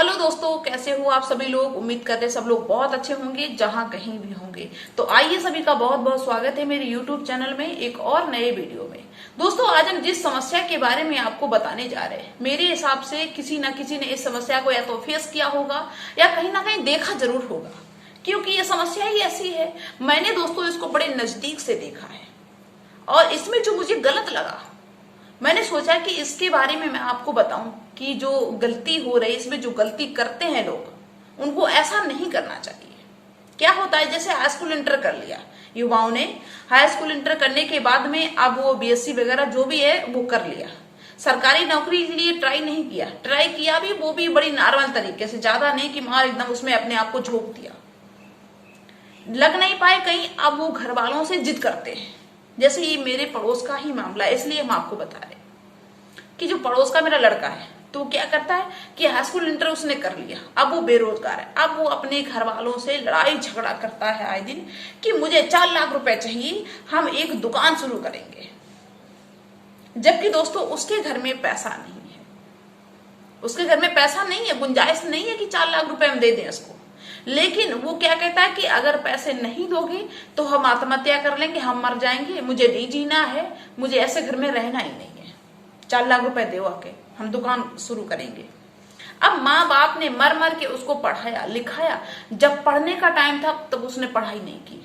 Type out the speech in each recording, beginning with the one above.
Hello दोस्तों, कैसे हो आप सभी लोग। उम्मीद करते हैं सब लोग बहुत अच्छे होंगे जहां कहीं भी होंगे। तो आइए, सभी का बहुत बहुत स्वागत है मेरे यूट्यूब चैनल में एक और नए वीडियो में। दोस्तों, आज हम जिस समस्या के बारे में आपको बताने जा रहे हैं, मेरे हिसाब से किसी ना किसी ने इस समस्या को या तो फेस किया होगा या कहीं ना कहीं देखा जरूर होगा, क्योंकि ये समस्या ही ऐसी है। मैंने दोस्तों इसको बड़े नजदीक से देखा है और इसमें जो मुझे गलत लगा, मैंने सोचा कि इसके बारे में मैं आपको बताऊं कि जो गलती हो रही है, इसमें जो गलती करते हैं लोग, उनको ऐसा नहीं करना चाहिए। क्या होता है, जैसे हाई स्कूल इंटर कर लिया युवाओं ने, हाई स्कूल इंटर करने के बाद में अब वो बीएससी वगैरह जो भी है वो कर लिया, सरकारी नौकरी के लिए ट्राई नहीं किया, ट्राई किया भी वो भी बड़ी नॉर्मल तरीके से, ज्यादा नहीं कि मार एकदम उसमें अपने आप को झोंक दिया, लग नहीं पाए कहीं। अब वो घर वालों से जिद करते हैं। जैसे ये मेरे पड़ोस का ही मामला है, इसलिए हम आपको बता रहे कि जो पड़ोस का मेरा लड़का है, तो वो क्या करता है कि हाई स्कूल इंटर उसने कर लिया, अब वो बेरोजगार है। अब वो अपने घर वालों से लड़ाई झगड़ा करता है आए दिन कि मुझे 4 लाख रुपए चाहिए, हम एक दुकान शुरू करेंगे। जबकि दोस्तों उसके घर में पैसा नहीं है, उसके घर में पैसा नहीं है, गुंजाइश नहीं है कि 4 लाख रुपए हम दे दें उसको। लेकिन वो क्या कहता है कि अगर पैसे नहीं दोगे तो हम आत्महत्या कर लेंगे, हम मर जाएंगे, मुझे नहीं जीना है, मुझे ऐसे घर में रहना ही नहीं है, 4 लाख रुपए दो आके, हम दुकान शुरू करेंगे। अब माँ बाप ने मर मर के उसको पढ़ाया लिखाया, जब पढ़ने का टाइम था तब उसने पढ़ाई नहीं की।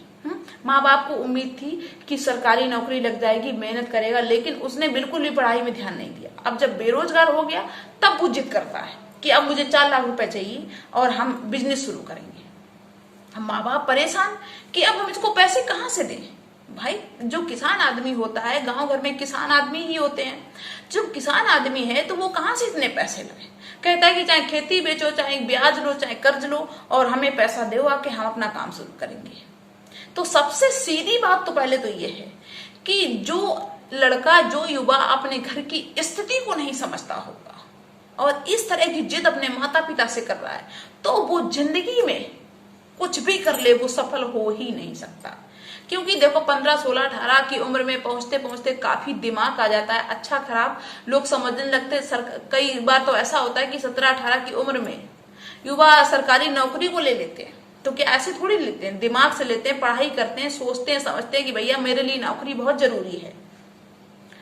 माँ बाप को उम्मीद थी कि सरकारी नौकरी लग जाएगी, मेहनत करेगा, लेकिन उसने बिल्कुल भी पढ़ाई में ध्यान नहीं दिया। अब जब बेरोजगार हो गया तब वो जिद करता है कि अब मुझे 4 लाख रुपए चाहिए और हम बिजनेस शुरू करेंगे। हम माँ बाप परेशान कि अब हम इसको पैसे कहाँ से दें। भाई, जो किसान आदमी होता है, गांव घर में किसान आदमी ही होते हैं, जो किसान आदमी है तो वो कहाँ से इतने पैसे लाए। कहता है कि चाहे खेती बेचो, चाहे ब्याज लो, चाहे कर्ज लो, और हमें पैसा दो आके, हम अपना काम शुरू करेंगे। तो सबसे सीधी बात तो पहले तो ये है कि जो लड़का, जो युवा अपने घर की स्थिति को नहीं समझता होगा और इस तरह की जिद अपने माता पिता से कर रहा है, तो वो जिंदगी में कुछ भी कर ले, वो सफल हो ही नहीं सकता। क्योंकि देखो, 15, 16, 18 की उम्र में पहुंचते पहुंचते काफी दिमाग आ जाता है, अच्छा खराब लोग समझने लगते। कई बार तो ऐसा होता है कि 17, 18 की उम्र में युवा सरकारी नौकरी को ले लेते हैं। तो क्या ऐसे थोड़ी लेते हैं, दिमाग से लेते हैं, पढ़ाई करते हैं, सोचते हैं, समझते हैं कि भैया मेरे लिए नौकरी बहुत जरूरी है।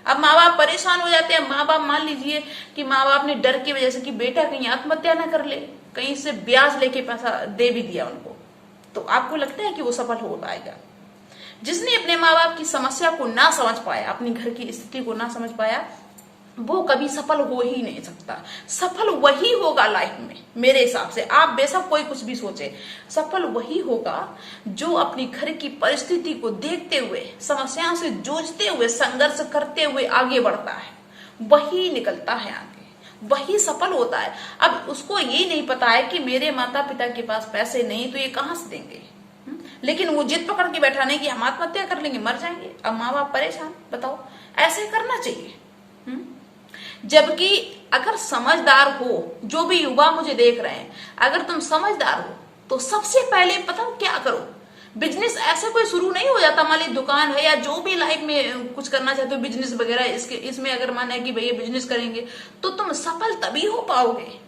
अब माँ बाप परेशान हो जाते हैं। माँ बाप, मान लीजिए कि माँ बाप ने डर की वजह से कि बेटा कहीं आत्महत्या ना कर ले, कहीं से ब्याज लेके पैसा दे भी दिया उनको, तो आपको लगता है कि वो सफल हो पाएगा? जिसने अपने माँ बाप की समस्या को ना समझ पाया, अपनी घर की स्थिति को ना समझ पाया, वो कभी सफल हो ही नहीं सकता। सफल वही होगा लाइफ में, मेरे हिसाब से। आप बेशक कोई कुछ भी सोचे, सफल वही होगा जो अपनी घर की परिस्थिति को देखते हुए, समस्याओं से जूझते हुए, संघर्ष करते हुए आगे बढ़ता है, वही निकलता है आगे, वही सफल होता है। अब उसको ये नहीं पता है कि मेरे माता पिता के पास पैसे नहीं, तो ये कहां से देंगे। लेकिन वो जिद पकड़ के बैठा नहीं कि हम आत्महत्या कर लेंगे, मर जाएंगे। अब माँ बाप परेशान। बताओ, ऐसे करना चाहिए? जबकि अगर समझदार हो, जो भी युवा मुझे देख रहे हैं, अगर तुम समझदार हो तो सबसे पहले पता क्या करो, बिजनेस ऐसे कोई शुरू नहीं हो जाता। मान ली दुकान है या जो भी लाइफ में कुछ करना चाहते हो, बिजनेस वगैरह, इसमें अगर माना है कि भैया बिजनेस करेंगे, तो तुम सफल तभी हो पाओगे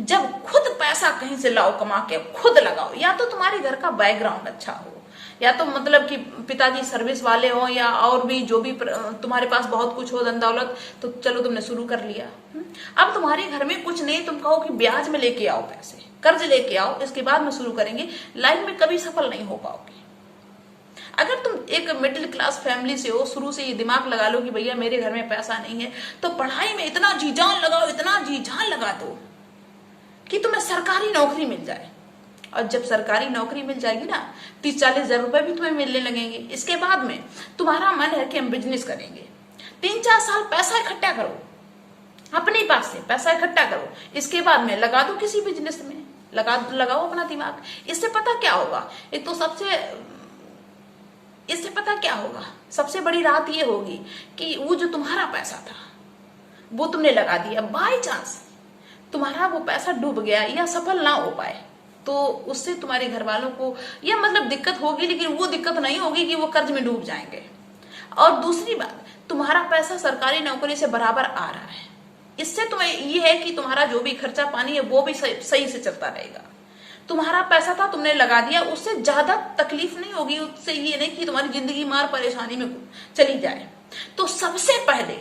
जब खुद पैसा कहीं से लाओ, कमा के खुद लगाओ। या तो तुम्हारे घर का बैकग्राउंड अच्छा हो, या तो मतलब कि पिताजी सर्विस वाले हो, या और भी जो भी तुम्हारे पास बहुत कुछ हो, धन दौलत, तो चलो तुमने शुरू कर लिया। अब तुम्हारे घर में कुछ नहीं, तुम कहो कि ब्याज में लेके आओ, पैसे कर्ज लेके आओ, इसके बाद में शुरू करेंगे, लाइफ में कभी सफल नहीं हो पाओगे। अगर तुम एक मिडिल क्लास फैमिली से हो, शुरू से ये दिमाग लगा लो कि भैया मेरे घर में पैसा नहीं है, तो पढ़ाई में इतना जी जान लगाओ, इतना जी जान लगा दो कि तुम्हें सरकारी नौकरी मिल जाए। और जब सरकारी नौकरी मिल जाएगी ना, 30-40 हजार रुपए भी तुम्हें मिलने लगेंगे। इसके बाद में तुम्हारा मन है कि हम बिजनेस करेंगे। 3-4 साल पैसा इकट्ठा करो, अपने पास से पैसा इकट्ठा करो, इसके बाद में लगा दो किसी बिजनेस में, लगाओ अपना दिमाग। इससे पता क्या होगा, एक तो इससे पता क्या होगा, सबसे बड़ी राहत ये होगी कि वो जो तुम्हारा पैसा था वो तुमने लगा दिया, बाय चांस तुम्हारा वो पैसा डूब गया या सफल ना हो पाए, तो उससे तुम्हारे घर वालों को या मतलब दिक्कत होगी, लेकिन वो दिक्कत नहीं होगी कि वो कर्ज में डूब जाएंगे। और दूसरी बात, तुम्हारा पैसा सरकारी नौकरी से बराबर आ रहा है, इससे तुम्हें ये है कि तुम्हारा जो भी खर्चा पानी है वो भी सही से चलता रहेगा। तुम्हारा पैसा था, तुमने लगा दिया, उससे ज्यादा तकलीफ नहीं होगी। उससे ये नहीं कि तुम्हारी जिंदगी मार परेशानी में चली जाए। तो सबसे पहले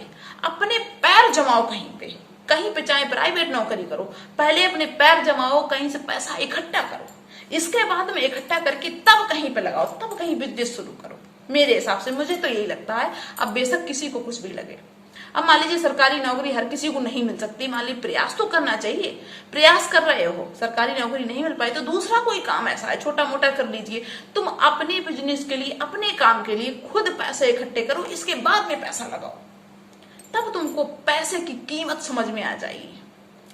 अपने पैर जमाओ कहीं पे चाहे प्राइवेट नौकरी करो, पहले अपने पैर जमाओ, कहीं से पैसा इकट्ठा करो, इसके बाद में इकट्ठा करके तब कहीं पे लगाओ, तब कहीं बिजनेस शुरू करो। मेरे हिसाब से मुझे तो यही लगता है। अब बेशक किसी को कुछ भी लगे। अब मान लीजिए सरकारी नौकरी हर किसी को नहीं मिल सकती, मान लीजिए प्रयास तो करना चाहिए। प्रयास कर रहे हो, सरकारी नौकरी नहीं मिल पाई तो दूसरा कोई काम ऐसा है छोटा मोटा कर लीजिए। तुम अपने बिजनेस के लिए, अपने काम के लिए खुद पैसे इकट्ठे करो, इसके बाद में पैसा लगाओ, तब तुमको पैसे की कीमत समझ में आ जाएगी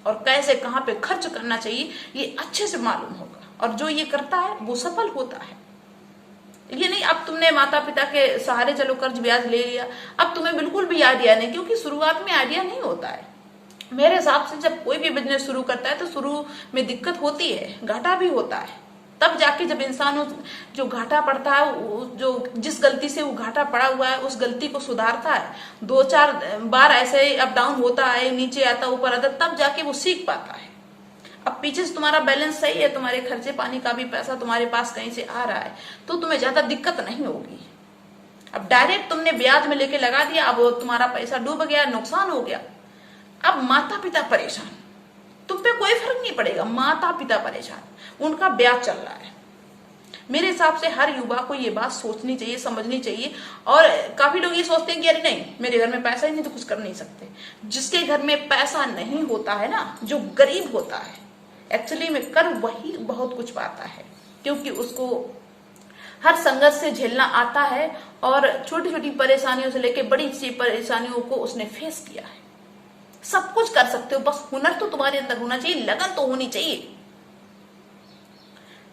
और कैसे कहाँ पे खर्च करना चाहिए ये अच्छे से मालूम होगा। और जो ये करता है वो सफल होता है। ये नहीं अब तुमने माता पिता के सहारे चलो कर्ज ब्याज ले लिया, अब तुम्हें बिल्कुल भी आइडिया नहीं, क्योंकि शुरुआत में आइडिया नहीं होता है। मेरे हिसाब से जब कोई भी बिजनेस शुरू करता है तो शुरू में दिक्कत होती है, घाटा भी होता है। तब जाके जब इंसान जो घाटा पड़ता है, जो जिस गलती से वो घाटा पड़ा हुआ है उस गलती को सुधारता है, 2-4 बार ऐसे अप डाउन होता है, नीचे आता ऊपर आता, तब जाके वो सीख पाता है। अब पीछे से तुम्हारा बैलेंस सही है, तुम्हारे खर्चे पानी का भी पैसा तुम्हारे पास कहीं से आ रहा है, तो तुम्हें ज्यादा दिक्कत नहीं होगी। अब डायरेक्ट तुमने ब्याज में लेके लगा दिया, अब तुम्हारा पैसा डूब गया, नुकसान हो गया। अब माता पिता परेशान, तुम पे कोई फर्क नहीं पड़ेगा, माता पिता परेशान, उनका ब्याज चल रहा है। मेरे हिसाब से हर युवा को ये बात सोचनी चाहिए, समझनी चाहिए। और काफी लोग ये सोचते हैं कि अरे नहीं, मेरे घर में पैसा ही नहीं तो कुछ कर नहीं सकते। जिसके घर में पैसा नहीं होता है ना, जो गरीब होता है, एक्चुअली में कर वही बहुत कुछ पाता है, क्योंकि उसको हर संघर्ष से झेलना आता है और छोटी छोटी परेशानियों से लेकर बड़ी सी परेशानियों को उसने फेस किया है। सब कुछ कर सकते हो, बस हुनर तो तुम्हारे अंदर होना चाहिए, लगन तो होनी चाहिए,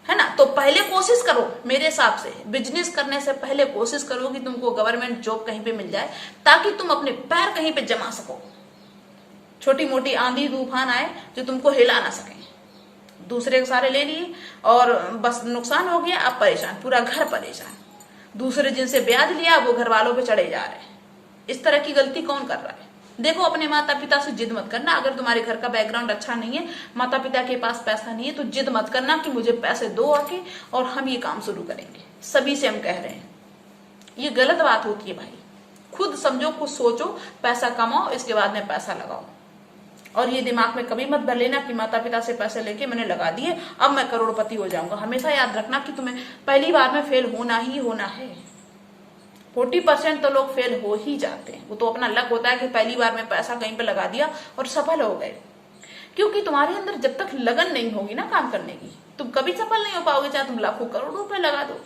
है ना। तो पहले कोशिश करो, मेरे हिसाब से बिजनेस करने से पहले कोशिश करो कि तुमको गवर्नमेंट जॉब कहीं पे मिल जाए, ताकि तुम अपने पैर कहीं पे जमा सको। छोटी मोटी आंधी तूफान आए जो तुमको हिला ना सके, दूसरे के सारे ले लिए और बस नुकसान हो गया, अब परेशान, पूरा घर परेशान। दूसरे जिनसे ब्याज लिया वो घर वालों पे चढ़े जा रहे हैं। इस तरह की गलती कौन कर रहा है? देखो, अपने माता पिता से जिद मत करना। अगर तुम्हारे घर का बैकग्राउंड अच्छा नहीं है, माता पिता के पास पैसा नहीं है, तो जिद मत करना कि मुझे पैसे दो आके और हम ये काम शुरू करेंगे। सभी से हम कह रहे हैं, ये गलत बात होती है भाई। खुद समझो, खुद सोचो, पैसा कमाओ, इसके बाद में पैसा लगाओ। और ये दिमाग में कभी मत भर लेना कि माता पिता से पैसे लेके मैंने लगा दिए, अब मैं करोड़पति हो जाऊंगा। हमेशा याद रखना कि तुम्हें पहली बार में फेल होना ही होना है। 40% तो लोग फेल हो ही जाते हैं। वो तो अपना लक होता है कि पहली बार में पैसा कहीं पे लगा दिया और सफल हो गए। क्योंकि तुम्हारे अंदर जब तक लगन नहीं होगी ना काम करने की, तुम कभी सफल नहीं हो पाओगे, चाहे तुम लाखों करोड़ों रुपए लगा दो।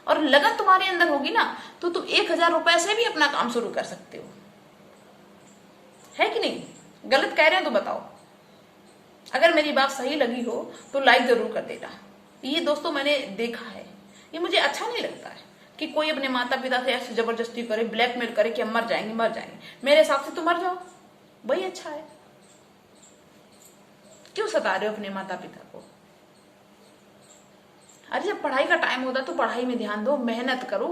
और लगन तुम्हारे अंदर होगी ना, तो तुम 1000 रुपए से भी अपना काम शुरू कर सकते हो, है कि नहीं? गलत कह रहे हैं तो बताओ। अगर मेरी बात सही लगी हो तो लाइक जरूर कर देना। ये दोस्तों मैंने देखा है, ये मुझे अच्छा नहीं लगता है कि कोई अपने माता पिता से ऐसे जबरदस्ती करे, ब्लैकमेल करे कि हम मर जाएंगे मर जाएंगे। मेरे हिसाब से तो मर जाओ, वही अच्छा है। क्यों सता रहे हो अपने माता पिता को? अरे जब पढ़ाई का टाइम होता तो पढ़ाई में ध्यान दो, मेहनत करो।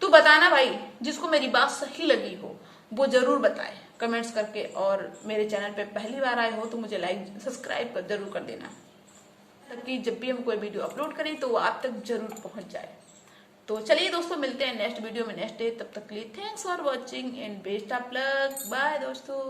तो बताना भाई, जिसको मेरी बात सही लगी हो वो जरूर बताए कमेंट्स करके। और मेरे चैनल पे पहली बार आए हो तो मुझे लाइक सब्सक्राइब कर जरूर कर देना, ताकि जब भी हम कोई वीडियो अपलोड करें तो वो आप तक जरूर पहुंच जाए। तो चलिए दोस्तों, मिलते हैं नेक्स्ट वीडियो में नेक्स्ट डे। तब तक के लिए thanks for watching and best of luck. Bye दोस्तों।